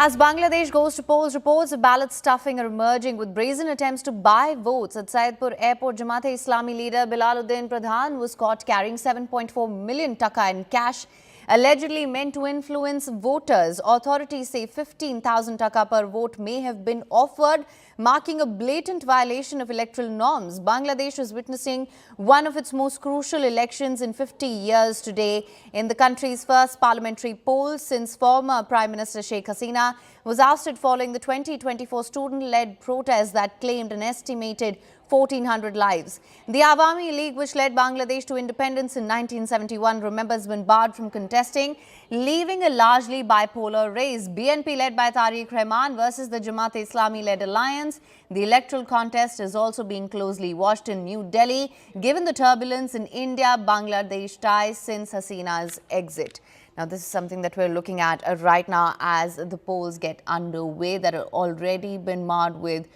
As Bangladesh goes to polls, reports of ballot stuffing are emerging with brazen attempts to buy votes. At Saidpur Airport, Jamaat-e-Islami leader Bilaluddin Pradhan was caught carrying 7.4 million taka in cash, allegedly meant to influence voters. Authorities say 15,000 taka per vote may have been offered, marking a blatant violation of electoral norms. Bangladesh is witnessing one of its most crucial elections in 50 years today. In the country's first parliamentary poll since former Prime Minister Sheikh Hasina was ousted following the 2024 student-led protest that claimed an estimated 1,400 lives. The Awami League, which led Bangladesh to independence in 1971, has been barred from contesting, leaving a largely bipolar race. BNP, led by Tarique Rahman, versus the Jamaat-e-Islami-led alliance. The electoral contest is also being closely watched in New Delhi, given the turbulence in India-Bangladesh ties since Hasina's exit. Now, this is something that we're looking at right now as the polls get underway that have already been marred with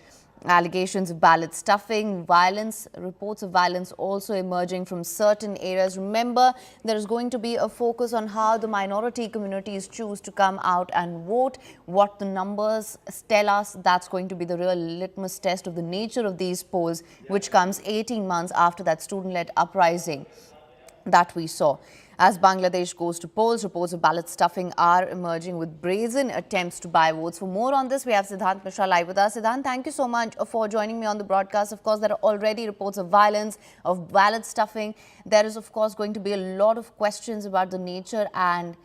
allegations of ballot stuffing, violence, reports of violence also emerging from certain areas. Remember, there is going to be a focus on how the minority communities choose to come out and vote. What the numbers tell us, that's going to be the real litmus test of the nature of these polls, which comes 18 months after that student-led uprising that we saw. As Bangladesh goes to polls, reports of ballot stuffing are emerging with brazen attempts to buy votes. For more on this, we have Siddhant Mishra live with us. Siddhant, thank you so much for joining me on the broadcast. Of course, there are already reports of violence, of ballot stuffing. There is, of course, going to be a lot of questions about the nature and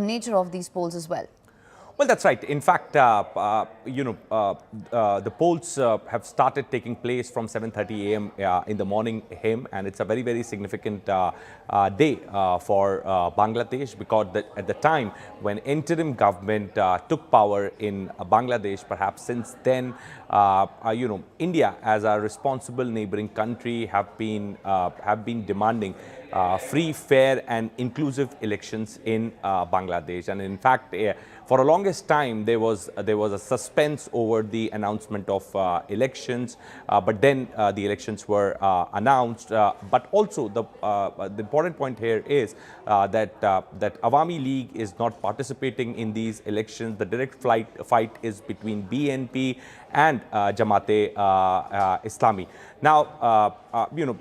nature of these polls as well. Well, that's right. In fact, the polls have started taking place from 7:30 a.m. In the morning him, and it's a very, very significant day for Bangladesh, because at the time when interim government took power in Bangladesh, perhaps since then, India as a responsible neighboring country have been demanding free, fair and inclusive elections in Bangladesh. And in fact, for a longest time, there was a suspense over the announcement of elections, but then the elections were announced. But also the important point here is that Awami League is not participating in these elections. The direct fight is between BNP and Jamaat-e-Islami. Now,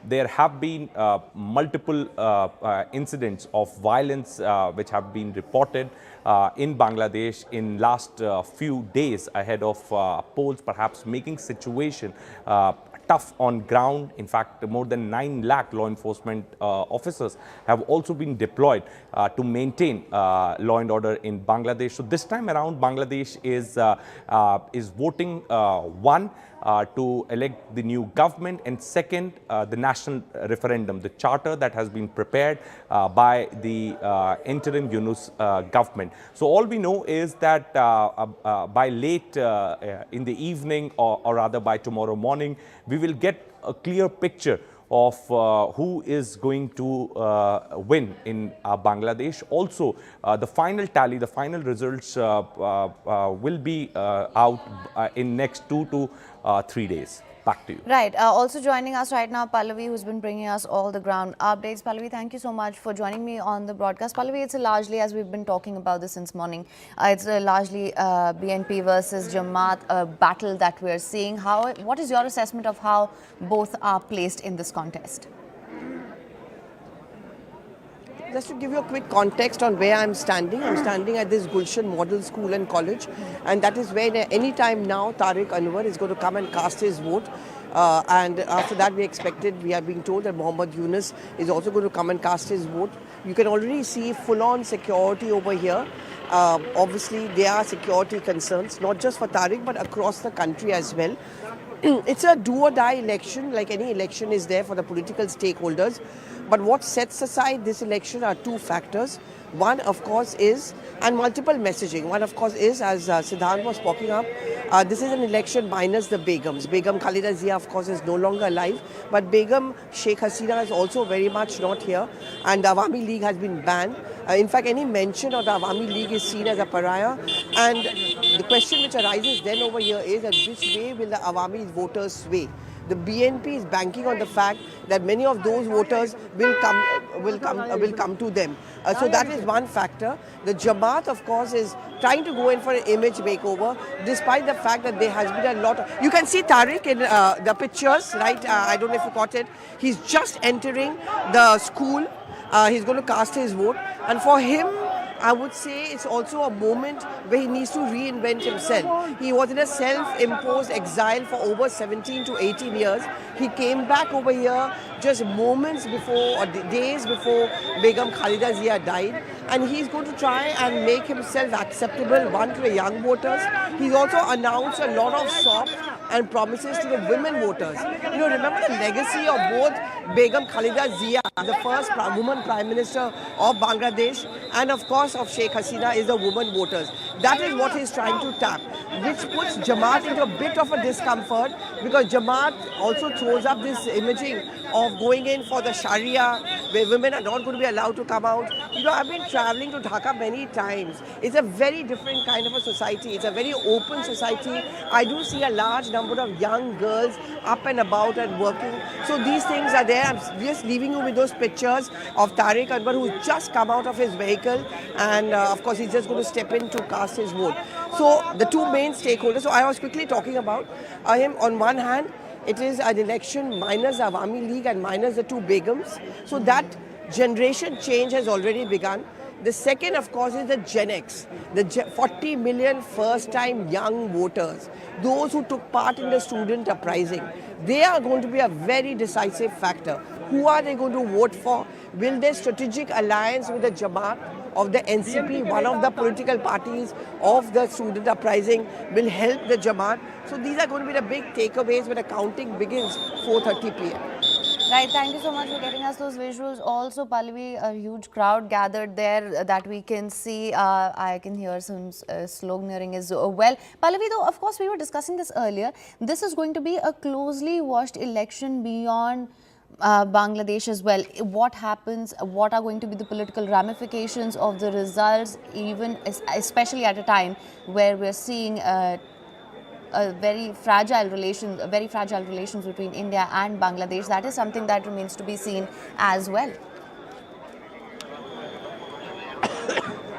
there have been multiple incidents of violence which have been reported in Bangladesh in last few days ahead of polls, perhaps making situation tough on ground. In fact, more than 9 lakh law enforcement officers have also been deployed to maintain law and order in Bangladesh. So this time around, Bangladesh is voting one, to elect the new government, and second, the national referendum, the charter that has been prepared by the Interim Yunus government. So all we know is that by late in the evening, or rather by tomorrow morning, we will get a clear picture of who is going to win in Bangladesh. Also, the final tally, the final results will be out in next 2 to 3 days. Back to you. Right. Also joining us right now, Pallavi, who's been bringing us all the ground updates. Pallavi, thank you so much for joining me on the broadcast. Pallavi, it's largely, as we've been talking about this since morning, it's largely BNP versus Jamaat battle that we're seeing. What is your assessment of how both are placed in this contest? Just to give you a quick context on where I'm standing at this Gulshan Model School and College, and that is where any time now Tariq Anwar is going to come and cast his vote. And after that, we are being told that Muhammad Yunus is also going to come and cast his vote. You can already see full-on security over here. Obviously, there are security concerns, not just for Tariq, but across the country as well. It's a do-or-die election, like any election is there for the political stakeholders. But what sets aside this election are two factors. One, of course, is, and multiple messaging. One, of course, is, as Siddhant was talking up, this is an election minus the Begums. Begum Khalida Zia, of course, is no longer alive. But Begum Sheikh Hasina is also very much not here. And the Awami League has been banned. In fact, any mention of the Awami League is seen as a pariah. And the question which arises then over here is that which way will the Awami voters sway? the BNP is banking on the fact that many of those voters will come to them. So that is one factor. The Jamaat, of course, is trying to go in for an image makeover, despite the fact that there has been a lot of... You can see Tarique in the pictures, right? I don't know if you caught it. He's just entering the school. He's going to cast his vote. And for him, I would say it's also a moment where he needs to reinvent himself. He was in a self-imposed exile for over 17 to 18 years. He came back over here just moments before or days before Begum Khalida Zia died. And he's going to try and make himself acceptable, one, to the young voters. He's also announced a lot of soft and promises to the women voters. You know, remember the legacy of both Begum Khalida Zia, the first woman Prime Minister of Bangladesh, and of course of Sheikh Hasina is the woman voters. That is what he's trying to tap, which puts Jamaat into a bit of a discomfort, because Jamaat also throws up this imaging of going in for the Sharia, where women are not going to be allowed to come out. You know, I've been traveling to Dhaka many times. It's a very different kind of a society. It's a very open society. I do see a large number of young girls up and about and working. So these things are there. I'm just leaving you with those pictures of Tarique Anwar, who's just come out of his vehicle, and of course he's just going to step in to cast his vote. So the two main stakeholders, so I was quickly talking about him. On one hand, it is an election minus the Awami League and minus the two Begums. So that generation change has already begun. The second, of course, is the Gen X, the 40 million first-time young voters, those who took part in the student uprising. They are going to be a very decisive factor. Who are they going to vote for? Will their strategic alliance with the Jamaat of the NCP, one of the political parties of the student uprising, will help the Jamaat? So these are going to be the big takeaways when the counting begins 4:30 p.m. Right, thank you so much for getting us those visuals. Also, Pallavi, a huge crowd gathered there that we can see. I can hear some sloganeering as well. Pallavi, though, of course, we were discussing this earlier. This is going to be a closely watched election beyond Bangladesh as well. What happens, what are going to be the political ramifications of the results, even especially at a time where we're seeing very fragile relations between India and Bangladesh. That is something that remains to be seen as well.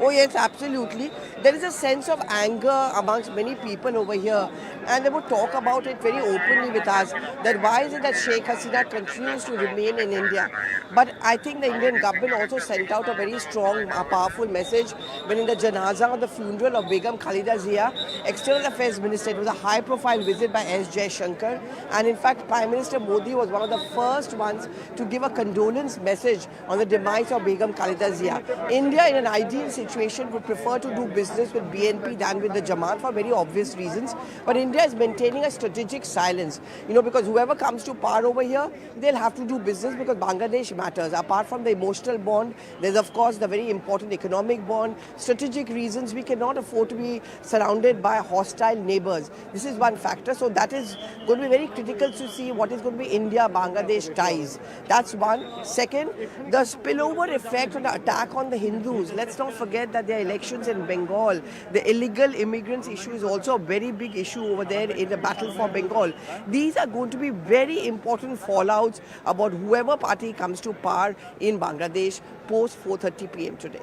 Oh yes, absolutely. There is a sense of anger amongst many people over here, and they would talk about it very openly with us, that why is it that Sheikh Hasina continues to remain in India. But I think the Indian government also sent out a very strong, powerful message when in the janaza of the funeral of Begum Khalida Zia, External Affairs Minister, it was a high-profile visit by S. Jaishankar, and in fact Prime Minister Modi was one of the first ones to give a condolence message on the demise of Begum Khalida Zia. India, in an ideal situation, would prefer to do business with BNP than with the Jamaat for very obvious reasons. But India is maintaining a strategic silence, you know, because whoever comes to power over here, they'll have to do business because Bangladesh matters. Apart from the emotional bond, there's of course the very important economic bond, strategic reasons. We cannot afford to be surrounded by hostile neighbors. This is one factor. So that is going to be very critical to see what is going to be India-Bangladesh ties. That's one. Second, the spillover effect on the attack on the Hindus. Let's not forget that there are elections in Bengal. The illegal immigrants issue is also a very big issue over there in the battle for Bengal. These are going to be very important fallouts about whoever party comes to power in Bangladesh post 4:30 p.m. today.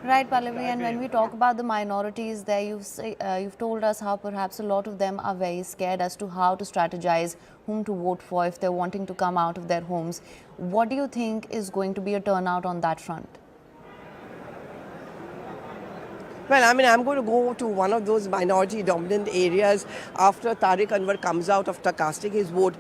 Right, Pallavi, and when we talk about the minorities there, you've told us how perhaps a lot of them are very scared as to how to strategize whom to vote for if they're wanting to come out of their homes. What do you think is going to be a turnout on that front? Well, I mean, I'm going to go to one of those minority-dominant areas after Tarique Anwar comes out after casting his vote.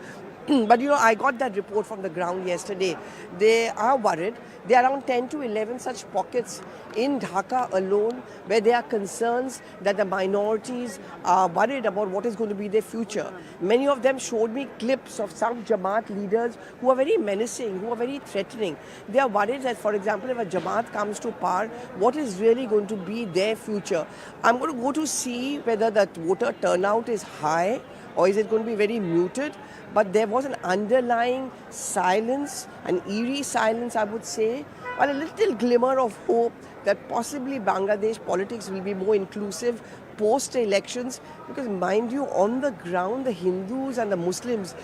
But, you know, I got that report from the ground yesterday. They are worried. There are around 10 to 11 such pockets in Dhaka alone where there are concerns that the minorities are worried about what is going to be their future. Many of them showed me clips of some Jamaat leaders who are very menacing, who are very threatening. They are worried that, for example, if a Jamaat comes to power, what is really going to be their future? I'm going to go to see whether that voter turnout is high or is it going to be very muted. But there was an underlying silence, an eerie silence, I would say, but a little glimmer of hope that possibly Bangladesh politics will be more inclusive post-elections. Because mind you, on the ground, the Hindus and the Muslims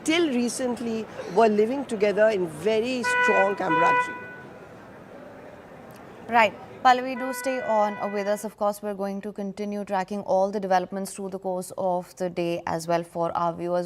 till recently were living together in very strong camaraderie. Right. Pallavi, do stay on with us. Of course, we're going to continue tracking all the developments through the course of the day as well for our viewers.